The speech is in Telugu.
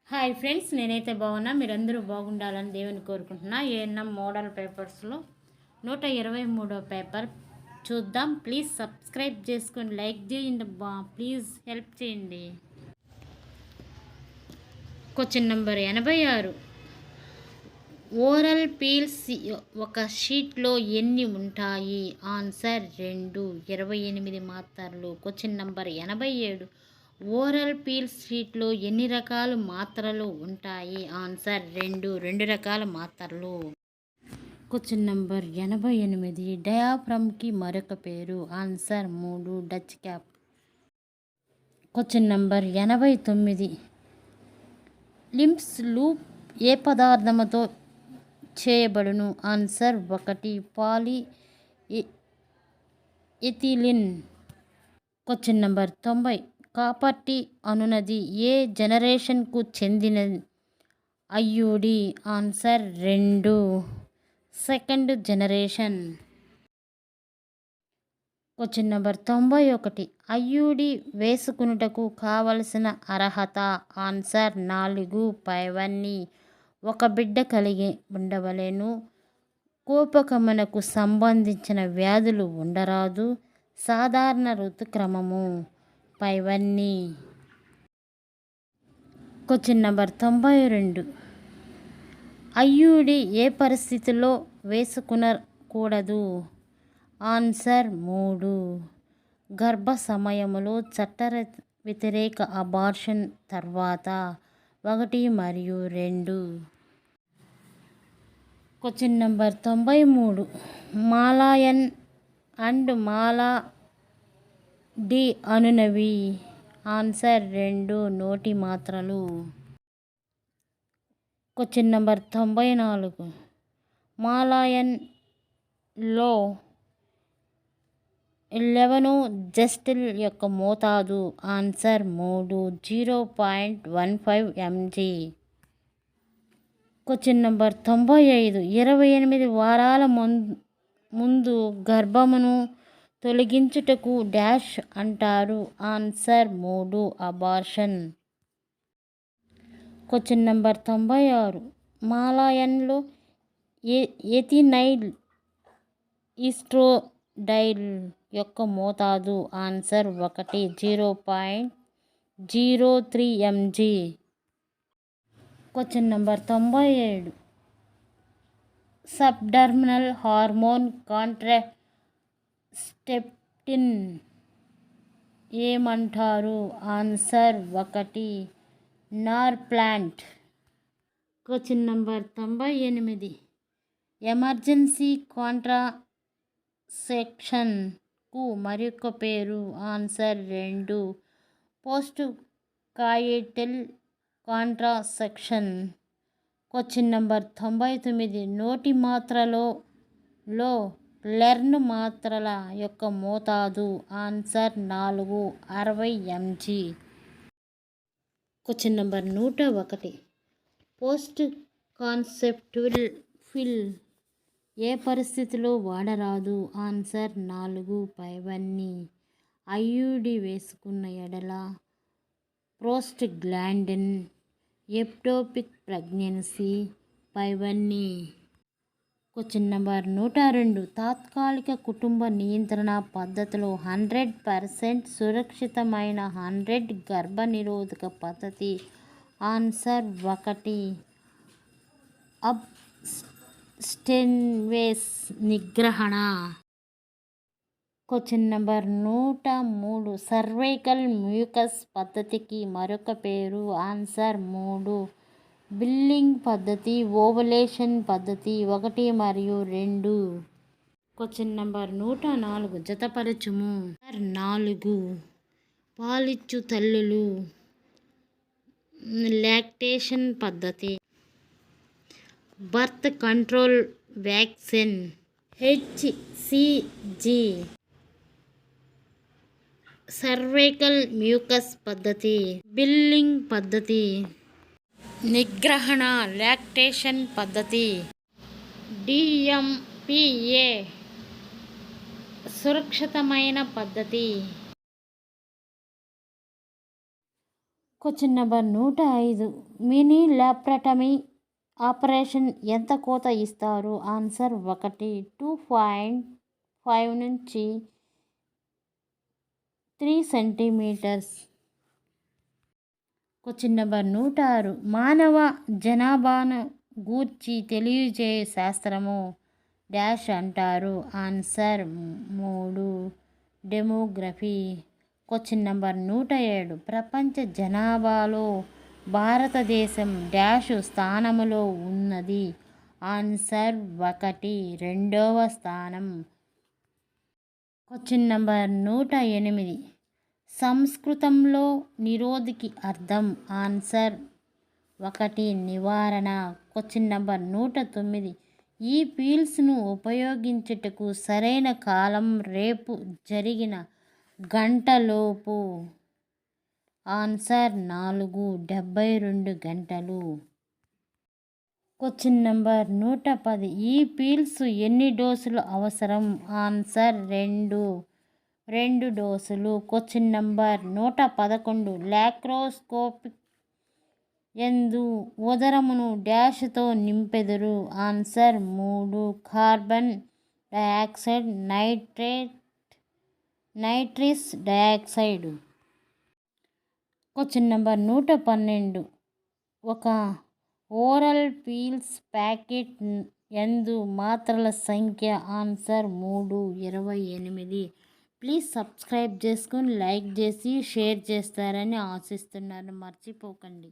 హాయ్ ఫ్రెండ్స్, నేనైతే బాగున్నా. మీరందరూ బాగుండాలని దేవుని కోరుకుంటున్నా. ఏఎన్ఎం మోడల్ పేపర్స్లో 123వ పేపర్ చూద్దాం. ప్లీజ్ సబ్స్క్రైబ్ చేసుకొని లైక్ చేయండి. ప్లీజ్ హెల్ప్ చేయండి. Question number 86. ఓరల్ పీల్స్ ఒక షీట్లో ఎన్ని ఉంటాయి? ఆన్సర్ 2, 28 మాత్రలు. Question number 87. ఓరల్ పీల్స్ షీట్లో ఎన్ని రకాల మాత్రలు ఉంటాయి? ఆన్సర్ 2 రకాల మాత్రలు. Question number 88. డయాఫ్రమ్కి మరొక పేరు? Answer 3, Dutch cap. Question number 89. Lippes loop ఏ పదార్థముతో చేయబడును? Answer 1, polyethylene. Question number 90. Copper T అనునది ఏ జనరేషన్కు చెందిన IUD? Answer 2, second generation. Question number 91. IUD వేసుకునుటకు కావలసిన అర్హత? ఆన్సర్ 4, పైవన్నీ. ఒక బిడ్డ కలిగి ఉండవలెను. కోపకమునకు సంబంధించిన వ్యాధులు ఉండరాదు. సాధారణ ఋతుక్రమము. పైవన్నీ. Question number 92. ఐయుడి ఏ పరిస్థితిలో వేసుకునకూడదు? ఆన్సర్ 3, గర్భ సమయములో, చట్ట వ్యతిరేక అబార్షన్ తర్వాత. 1 మరియు 2. Question number 93. మాలాయన్ and Mala D అనునవి? Answer 2, నోటి మాత్రలు. Question number 94. మాలాయన్లో 11 జస్టిల్ యొక్క మోతాదు? Answer 3, 0.15 mg. Question number 95. 28 వారాల ముందు గర్భమును తొలగించుటకు డాష్ అంటారు? Answer 3, abortion. Question number 96. మాలాయన్లో ఎథినైల్ ఈస్ట్రోడైల్ యొక్క మోతాదు? Answer 1, 0.03 mg. Question number 97. Subdermal hormone contraceptive ఏమంటారు? Answer 1, Norplant. Question number 98. Emergency కాంట్రాసెప్షన్కు మరొక పేరు? Answer 2, post coital contraception. Question number 99. నోటి మాత్రలో లెర్న్ మాత్రల యొక్క మోతాదు? Answer 4, 60 mg. Question number 101. Post conceptive pill ఏ పరిస్థితిలో వాడరాదు? ఆన్సర్ 4, పైవన్నీ. ఐయుడి వేసుకున్న ఎడల, ప్రోస్టాగ్లాండిన్, ఎక్టోపిక్ ప్రెగ్నెన్సీ. పైవన్నీ. Question number 102. తాత్కాలిక కుటుంబ నియంత్రణ పద్ధతిలో 100% సురక్షితమైన 100 గర్భనిరోధక పద్ధతి? ఆన్సర్ 1, అబ్స్టెన్వేస్ నిగ్రహణ. Question number 103. సర్వైకల్ మ్యూకస్ పద్ధతికి మరొక పేరు? ఆన్సర్ 3, బిల్లింగ్ పద్ధతి, ఓవలేషన్ పద్ధతి. 1 మరియు 2. Question number 104. జతపరచుము. 4 పాలిచ్చు తల్లులు, లాక్టేషన్ పద్ధతి, birth control vaccine, HCG. Cervical mucus పద్ధతి, బిల్లింగ్ పద్ధతి, నిగ్రహణ, లాక్టేషన్ పద్ధతి. DMPA సురక్షితమైన పద్ధతి. Question number 105. మినీ ల్యాప్రటమీ ఆపరేషన్ ఎంత కోత ఇస్తారు? ఆన్సర్ 1. 2.5 నుంచి 3 సెంటీమీటర్స్. Question number 106. మానవ జనాభాను గూర్చి తెలియజేయు శాస్త్రము డాష్ అంటారు? ఆన్సర్ 3. డెమోగ్రఫీ. Question number 107. ప్రపంచ జనాభాలో భారతదేశం డాష్ స్థానములో ఉన్నది? ఆన్సర్ 1. 2వ స్థానం. Question number 108. సంస్కృతంలో నిరోధికి అర్థం? ఆన్సర్ 1. నివారణ. Question number 109. ఈ పీల్స్ను ఉపయోగించుటకు సరైన కాలం రేపు జరిగిన గంటలోపు? ఆన్సర్ 4:72 గంటలు. Question number 110. ఈ పీల్స్ ఎన్ని డోసులు అవసరం? ఆన్సర్ 2 డోసులు. Question number 111. లాప్రోస్కోపిక్ ఎందు ఉదరమును డాష్తో నింపెదరు? Answer 3. Carbon dioxide, nitrous dioxide. Question number 112. ఒక ఓరల్ పీల్స్ ప్యాకెట్ ఎందు మాత్రల సంఖ్య? ఆన్సర్ 3. 28. ప్లీజ్ సబ్స్క్రైబ్ చేసుకొని లైక్ చేసి షేర్ చేస్తారని ఆశిస్తున్నాను. మర్చిపోకండి.